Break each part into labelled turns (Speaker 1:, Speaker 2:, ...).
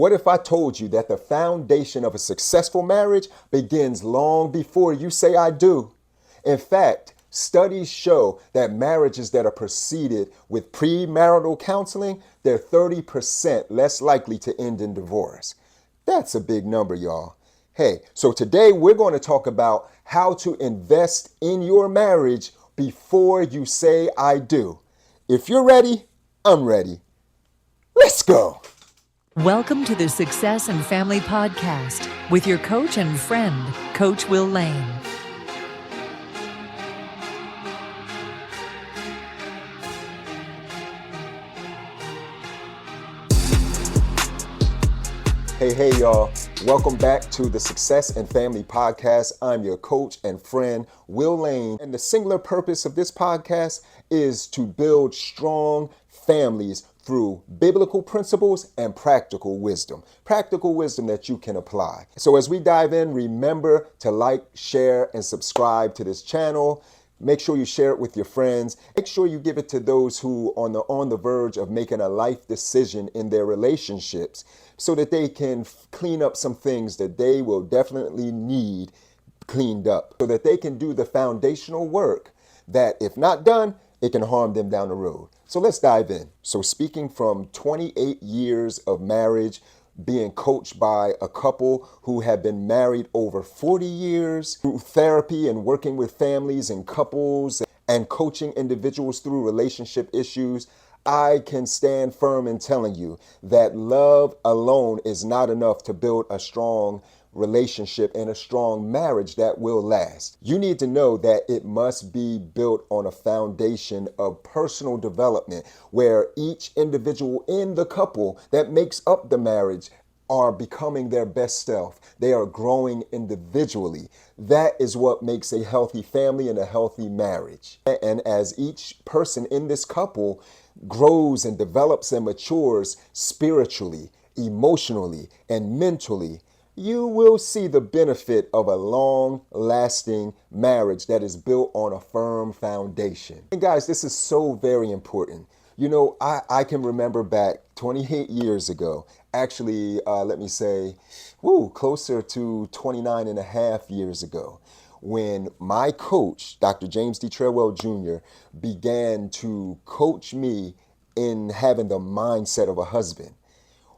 Speaker 1: What if I told you that the foundation of a successful marriage begins long before you say I do? In fact, studies show that marriages that are preceded with premarital counseling, they're 30% less likely to end in divorce. That's a big number, y'all. Hey, so today we're going to talk about how to invest in your marriage before you say I do. If you're ready, I'm ready. Let's go.
Speaker 2: Welcome to the Success and Family Podcast with your coach and friend, Coach Will Lane.
Speaker 1: Hey, y'all. Welcome back to the Success and Family Podcast. I'm your coach and friend, Will Lane. And the singular purpose of this podcast is to build strong families through biblical principles and practical wisdom that you can apply. So as we dive in, remember to like, share, and subscribe to this channel. Make sure you share it with your friends. Make sure you give it to those who are on the verge of making a life decision in their relationships so that they can clean up some things that they will definitely need cleaned up, so that they can do the foundational work that, if not done, it can harm them down the road. So let's dive in. So speaking from 28 years of marriage, being coached by a couple who have been married over 40 years, through therapy and working with families and couples and coaching individuals through relationship issues, I can stand firm in telling you that love alone is not enough to build a strong relationship and a strong marriage that will last. You need to know that it must be built on a foundation of personal development where each individual in the couple that makes up the marriage are becoming their best self. They are growing individually. That is what makes a healthy family and a healthy marriage. And as each person in this couple grows and develops and matures spiritually, emotionally, and mentally, you will see the benefit of a long-lasting marriage that is built on a firm foundation. And guys, this is so very important. You know, I can remember back 28 years ago, actually, closer to 29 and a half years ago, when my coach, Dr. James D. Treadwell Jr., began to coach me in having the mindset of a husband.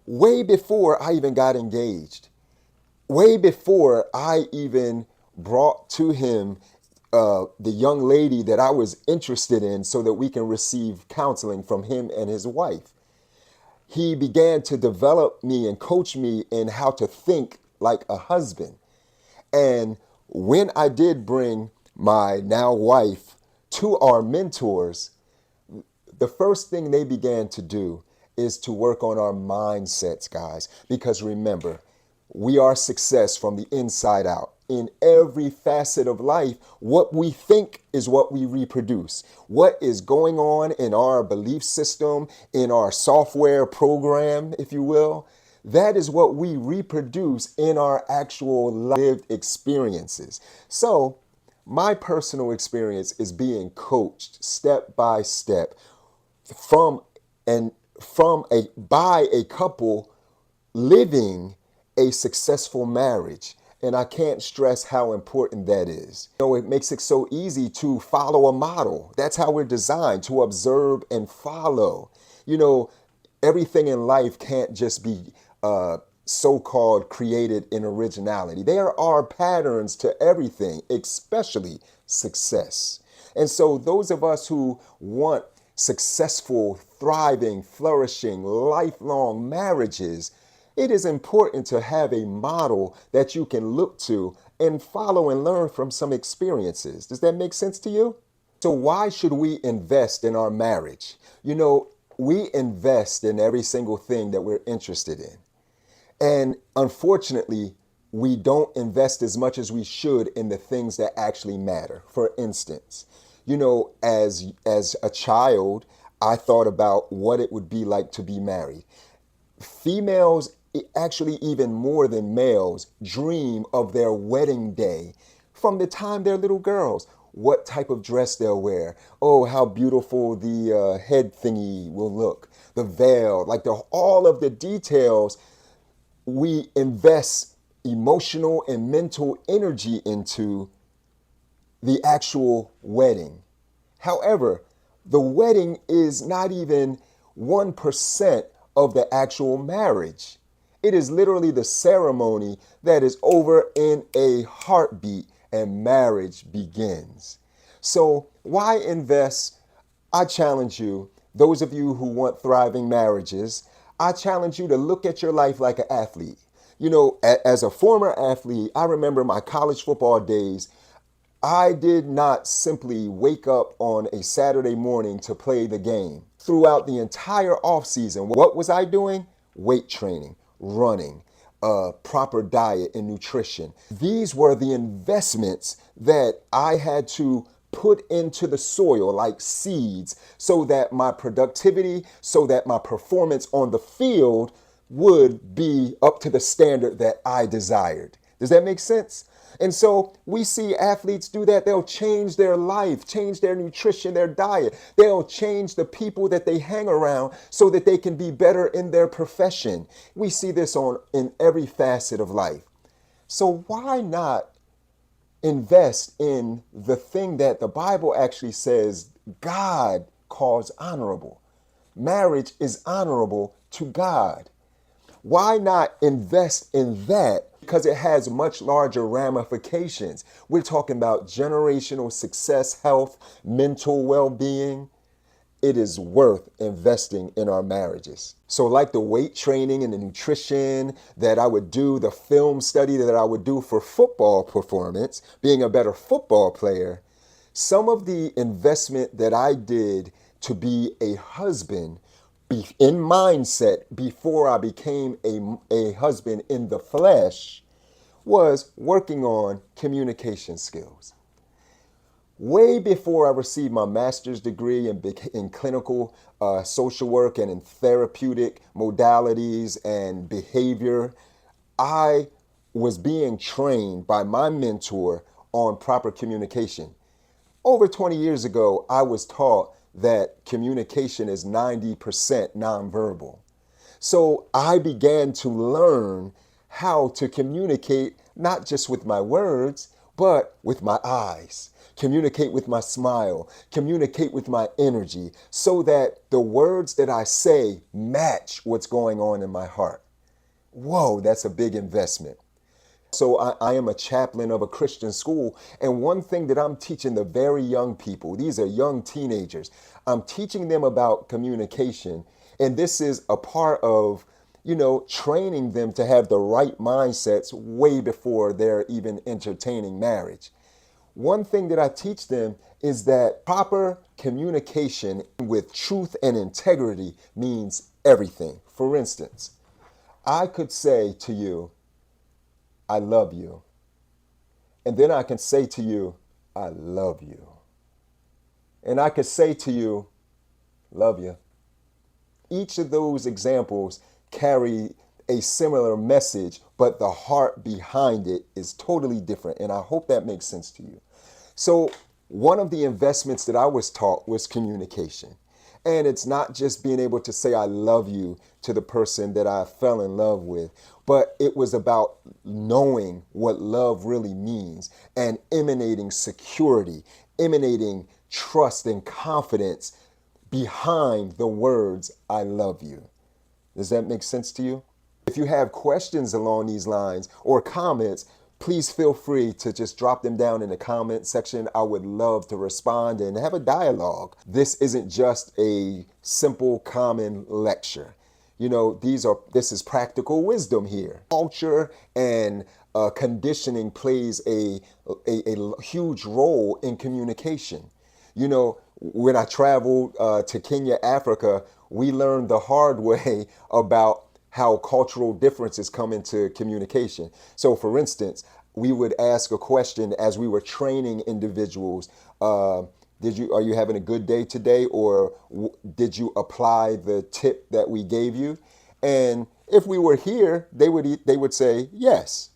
Speaker 1: Way before I even got engaged, way before I even brought to him the young lady that I was interested in so that we can receive counseling from him and his wife. He began to develop me and coach me in how to think like a husband. And when I did bring my now wife to our mentors, the first thing they began to do is to work on our mindsets, guys. Because remember, we are success from the inside out. In every facet of life, what we think is what we reproduce. What is going on in our belief system, in our software program, if you will, that is what we reproduce in our actual lived experiences. So my personal experience is being coached step by step by a couple living a successful marriage. And I can't stress how important that is. You know, it makes it so easy to follow a model. That's how we're designed, to observe and follow. You know, everything in life can't just be so-called created in originality. There are patterns to everything, especially success. And so those of us who want successful, thriving, flourishing, lifelong marriages, it is important to have a model that you can look to and follow and learn from some experiences. Does that make sense to you? So why should we invest in our marriage? You know, we invest in every single thing that we're interested in. And unfortunately, we don't invest as much as we should in the things that actually matter. For instance, you know, as a child, I thought about what it would be like to be married. Females, actually even more than males, dream of their wedding day from the time they're little girls. What type of dress they'll wear. Oh, how beautiful the head thingy will look. The veil, all of the details we invest emotional and mental energy into the actual wedding. However, the wedding is not even 1% of the actual marriage. It is literally the ceremony that is over in a heartbeat and marriage begins. So why invest? I challenge you, those of you who want thriving marriages, I challenge you to look at your life like an athlete. You know, as a former athlete, I remember my college football days. I did not simply wake up on a Saturday morning to play the game. Throughout the entire offseason, what was I doing? Weight training, running, proper diet and nutrition. These were the investments that I had to put into the soil like seeds so that my productivity, so that my performance on the field would be up to the standard that I desired. Does that make sense? And so we see athletes do that. They'll change their life, change their nutrition, their diet. They'll change the people that they hang around so that they can be better in their profession. We see this in every facet of life. So why not invest in the thing that the Bible actually says God calls honorable? Marriage is honorable to God. Why not invest in that? Because it has much larger ramifications. We're talking about generational success, health, mental well-being. It is worth investing in our marriages. So like the weight training and the nutrition that I would do, the film study that I would do for football performance, being a better football player, some of the investment that I did to be a husband in mindset before I became a husband in the flesh was working on communication skills. Way before I received my master's degree in clinical social work and in therapeutic modalities and behavior, I was being trained by my mentor on proper communication. Over 20 years ago, I was taught that communication is 90% nonverbal. So I began to learn how to communicate, not just with my words, but with my eyes, communicate with my smile, communicate with my energy, so that the words that I say match what's going on in my heart. Whoa, that's a big investment. So I am a chaplain of a Christian school. And one thing that I'm teaching the very young people, these are young teenagers, I'm teaching them about communication. And this is a part of, training them to have the right mindsets way before they're even entertaining marriage. One thing that I teach them is that proper communication with truth and integrity means everything. For instance, I could say to you, I love you. And then I can say to you, I love you. And I could say to you, love you. Each of those examples carry a similar message, but the heart behind it is totally different. And I hope that makes sense to you. So one of the investments that I was taught was communication. And it's not just being able to say I love you to the person that I fell in love with, but it was about knowing what love really means and emanating security, emanating trust and confidence behind the words I love you. Does that make sense to you? If you have questions along these lines or comments, please feel free to just drop them down in the comment section. I would love to respond and have a dialogue. This isn't just a simple common lecture. This is practical wisdom here. Culture and conditioning plays a huge role in communication. When I traveled to Kenya, Africa, we learned the hard way about how cultural differences come into communication. So for instance, we would ask a question as we were training individuals. Are you having a good day today? Or did you apply the tip that we gave you? And if we were here, they would say yes.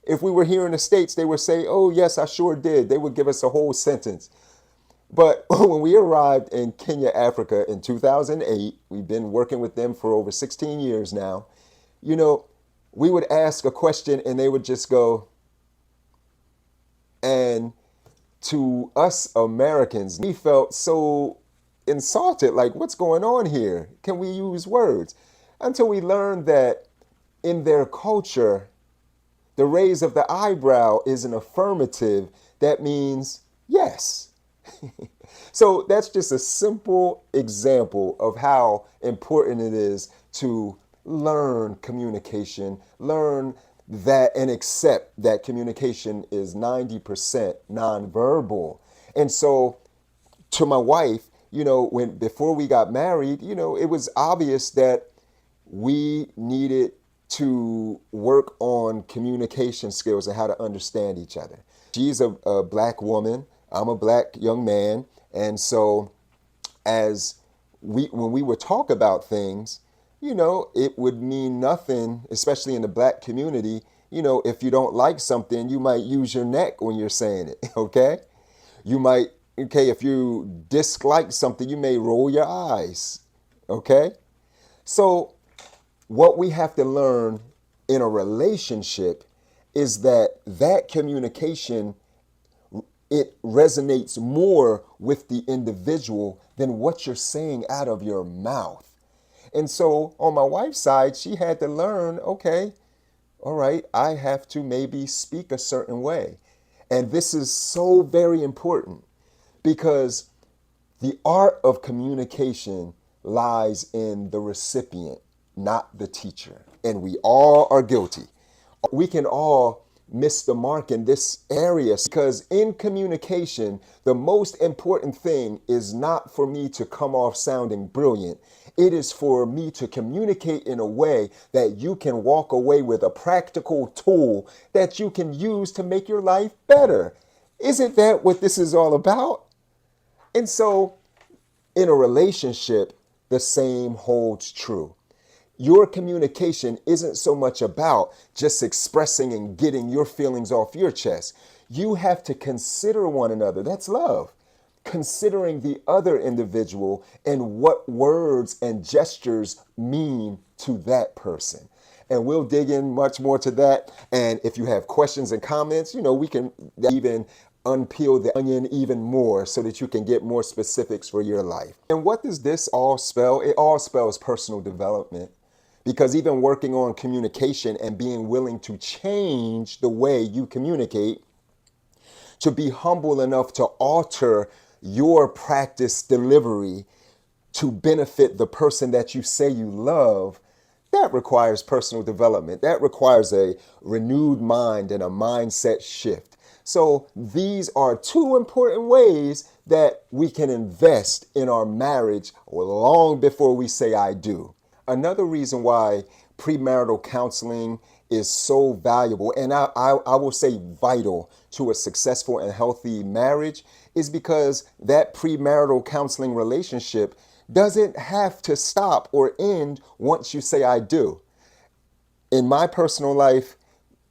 Speaker 1: If we were here in the States, they would say, oh yes, I sure did. They would give us a whole sentence. But when we arrived in Kenya, Africa in 2008, we've been working with them for over 16 years now, we would ask a question and they would just go, and to us Americans, we felt so insulted, like, what's going on here? Can we use words? Until we learned that in their culture, the raise of the eyebrow is an affirmative that means yes. So that's just a simple example of how important it is to learn communication, learn that and accept that communication is 90% nonverbal. And so to my wife, when before we got married, it was obvious that we needed to work on communication skills and how to understand each other. She's a black woman. I'm a black young man. And so when we would talk about things, it would mean nothing, especially in the black community. If you don't like something, you might use your neck when you're saying it, okay? If you dislike something, you may roll your eyes, okay? So what we have to learn in a relationship is that communication, it resonates more with the individual than what you're saying out of your mouth. And so on my wife's side, she had to learn, okay, all right, I have to maybe speak a certain way. And this is so very important because the art of communication lies in the recipient, not the teacher. And we all are guilty. We can all miss the mark in this area because in communication, the most important thing is not for me to come off sounding brilliant. It is for me to communicate in a way that you can walk away with a practical tool that you can use to make your life better. Isn't that what this is all about? And so in a relationship, the same holds true. Your communication isn't so much about just expressing and getting your feelings off your chest. You have to consider one another. That's love. Considering the other individual and what words and gestures mean to that person. And we'll dig in much more to that. And if you have questions and comments, we can even unpeel the onion even more so that you can get more specifics for your life. And what does this all spell? It all spells personal development. Because even working on communication and being willing to change the way you communicate, to be humble enough to alter your practice delivery to benefit the person that you say you love, that requires personal development. That requires a renewed mind and a mindset shift. So these are two important ways that we can invest in our marriage long before we say I do. Another reason why premarital counseling is so valuable, and I will say vital to a successful and healthy marriage, is because that premarital counseling relationship doesn't have to stop or end once you say I do. In my personal life,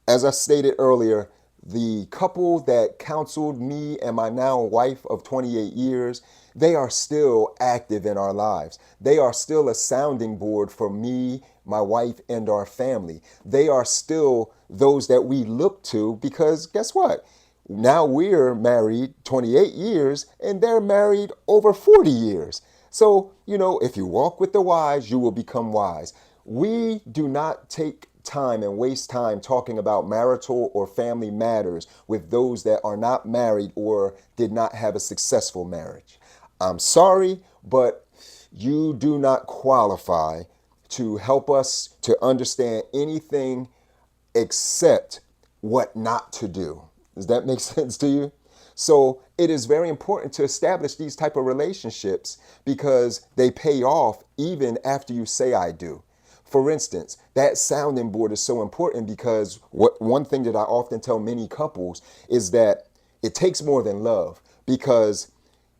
Speaker 1: as I stated earlier, the couple that counseled me and my now wife of 28 years, they are still active in our lives. They are still a sounding board for me, my wife, and our family. They are still those that we look to because guess what? Now we're married 28 years and they're married over 40 years. So, if you walk with the wise, you will become wise. We do not take time and waste time talking about marital or family matters with those that are not married or did not have a successful marriage. I'm sorry, but you do not qualify to help us to understand anything except what not to do. Does that make sense to you? So it is very important to establish these type of relationships because they pay off even after you say I do. For instance, that sounding board is so important because one thing that I often tell many couples is that it takes more than love because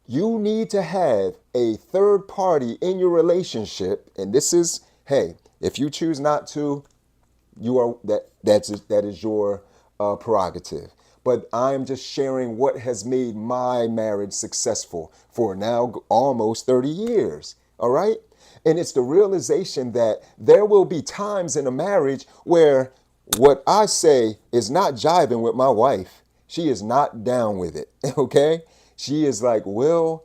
Speaker 1: you need to have a third party in your relationship. And this is, hey, if you choose not to, that is your prerogative. But I'm just sharing what has made my marriage successful for now almost 30 years. All right. And it's the realization that there will be times in a marriage where what I say is not jiving with my wife. She is not down with it. Okay. She is like, well,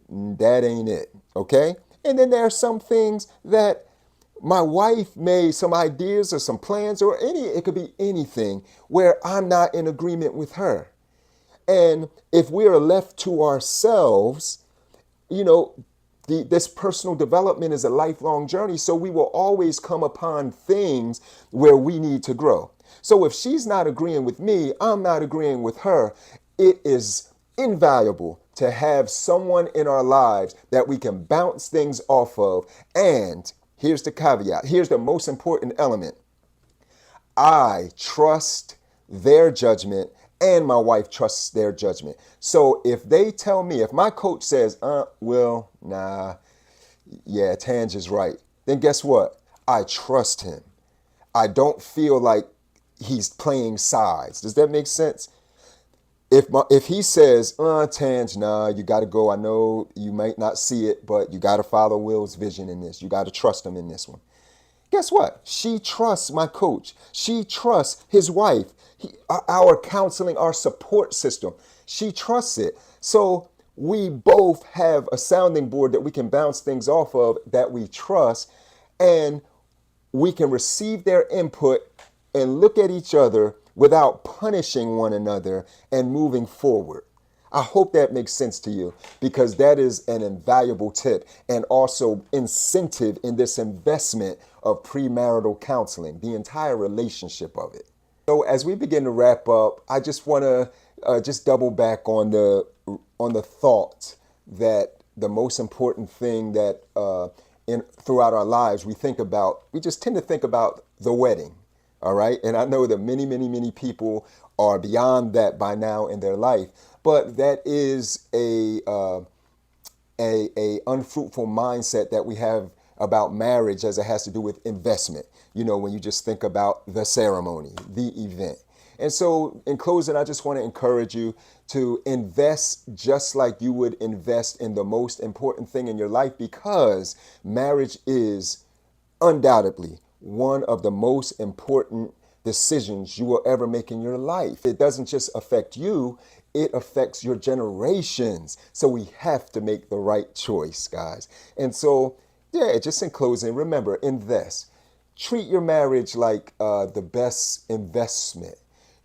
Speaker 1: that ain't it. Okay. And then there are some things that my wife made, some ideas or some plans, or it could be anything where I'm not in agreement with her. And if we are left to ourselves, you know, this personal development is a lifelong journey. So we will always come upon things where we need to grow. So if she's not agreeing with me, I'm not agreeing with her. It is invaluable to have someone in our lives that we can bounce things off of. And here's the caveat. Here's the most important element. I trust their judgment and my wife trusts their judgment. So if they tell me, if my coach says, yeah, Tange is right, then guess what? I trust him. I don't feel like he's playing sides. Does that make sense? If he says, Tange, nah, you got to go. I know you might not see it, but you got to follow Will's vision in this. You got to trust him in this one. Guess what? She trusts my coach. She trusts his wife, our counseling, our support system. She trusts it. So we both have a sounding board that we can bounce things off of that we trust, and we can receive their input and look at each other without punishing one another and moving forward. I hope that makes sense to you, because that is an invaluable tip and also incentive in this investment of premarital counseling, the entire relationship of it. So as we begin to wrap up, I just want to just double back on the thought that the most important thing that throughout our lives we just tend to think about the wedding. All right. And I know that many people are beyond that by now in their life, but that is a unfruitful mindset that we have about marriage as it has to do with investment. You know, when you just think about the ceremony, the event. And so in closing, I just want to encourage you to invest just like you would invest in the most important thing in your life, because marriage is undoubtedly one of the most important decisions you will ever make in your life. It doesn't just affect you, it affects your generations. So we have to make the right choice, guys. And so, yeah, just in closing, remember, invest. Treat your marriage like the best investment.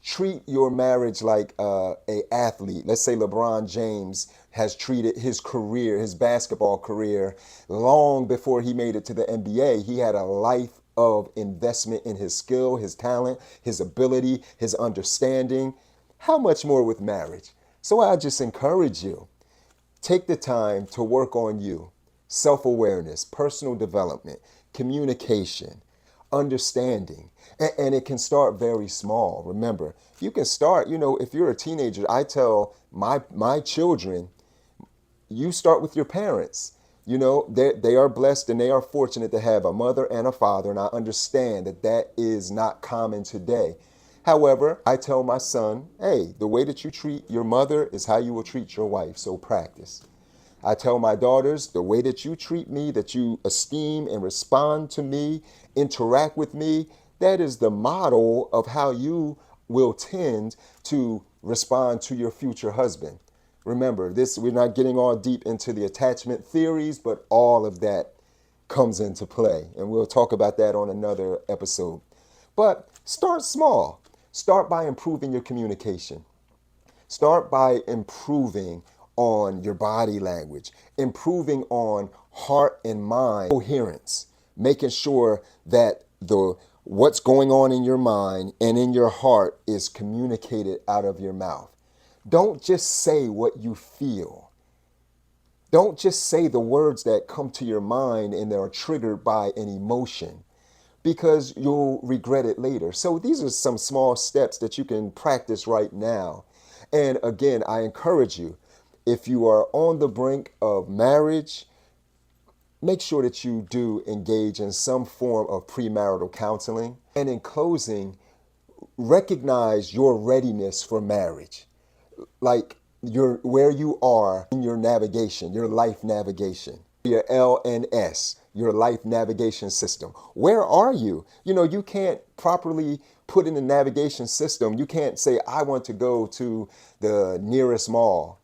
Speaker 1: Treat your marriage like a athlete. Let's say LeBron James has treated his career, his basketball career, long before he made it to the NBA. He had a life of investment in his skill, his talent, his ability, his understanding. How much more with marriage? So I just encourage you, take the time to work on you. Self-awareness, personal development, communication, understanding. And it can start very small. Remember, you can start, if you're a teenager, I tell my children, you start with your parents. They are blessed and they are fortunate to have a mother and a father. And I understand that is not common today. However, I tell my son, hey, the way that you treat your mother is how you will treat your wife. So practice. I tell my daughters, the way that you treat me, that you esteem and respond to me, interact with me, that is the model of how you will tend to respond to your future husband. Remember, we're not getting all deep into the attachment theories, but all of that comes into play. And we'll talk about that on another episode. But start small. Start by improving your communication. Start by improving on your body language, improving on heart and mind coherence, making sure that what's going on in your mind and in your heart is communicated out of your mouth. Don't just say what you feel. Don't just say the words that come to your mind and that are triggered by an emotion, because you'll regret it later. So these are some small steps that you can practice right now. And again, I encourage you, if you are on the brink of marriage, make sure that you do engage in some form of premarital counseling. And in closing, recognize your readiness for marriage, like where you are in your navigation, your life navigation. your LNS, your life navigation system. Where are you? You can't properly put in the navigation system. You can't say, I want to go to the nearest mall.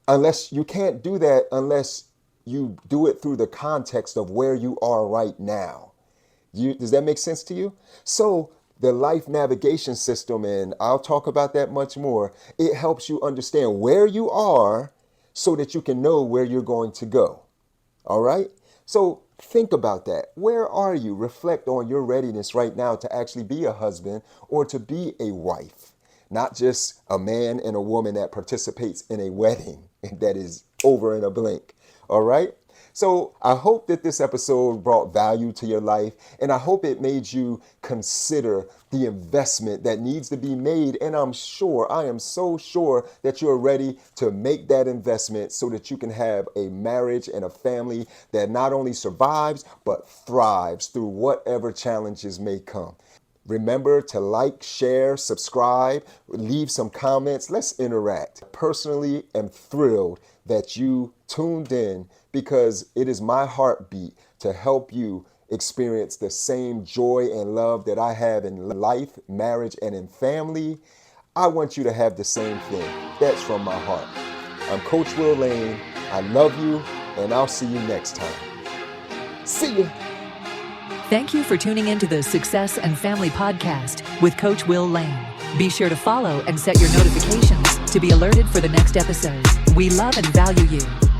Speaker 1: You can't do that unless you do it through the context of where you are right now. Does that make sense to you? So the life navigation system, and I'll talk about that much more, it helps you understand where you are so that you can know where you're going to go. All right? So think about that. Where are you? Reflect on your readiness right now to actually be a husband or to be a wife, not just a man and a woman that participates in a wedding that is over in a blink. All right? So I hope that this episode brought value to your life, and I hope it made you consider the investment that needs to be made. And I am so sure that you're ready to make that investment so that you can have a marriage and a family that not only survives, but thrives through whatever challenges may come. Remember to like, share, subscribe, leave some comments. Let's interact. Personally, am thrilled that you tuned in because it is my heartbeat to help you experience the same joy and love that I have in life, marriage, and in family. I want you to have the same thing. That's from my heart. I'm Coach Will Lane. I love you, and I'll see you next time. See you.
Speaker 2: Thank you for tuning into the Success and Family Podcast with Coach Will Lane. Be sure to follow and set your notifications to be alerted for the next episode. We love and value you.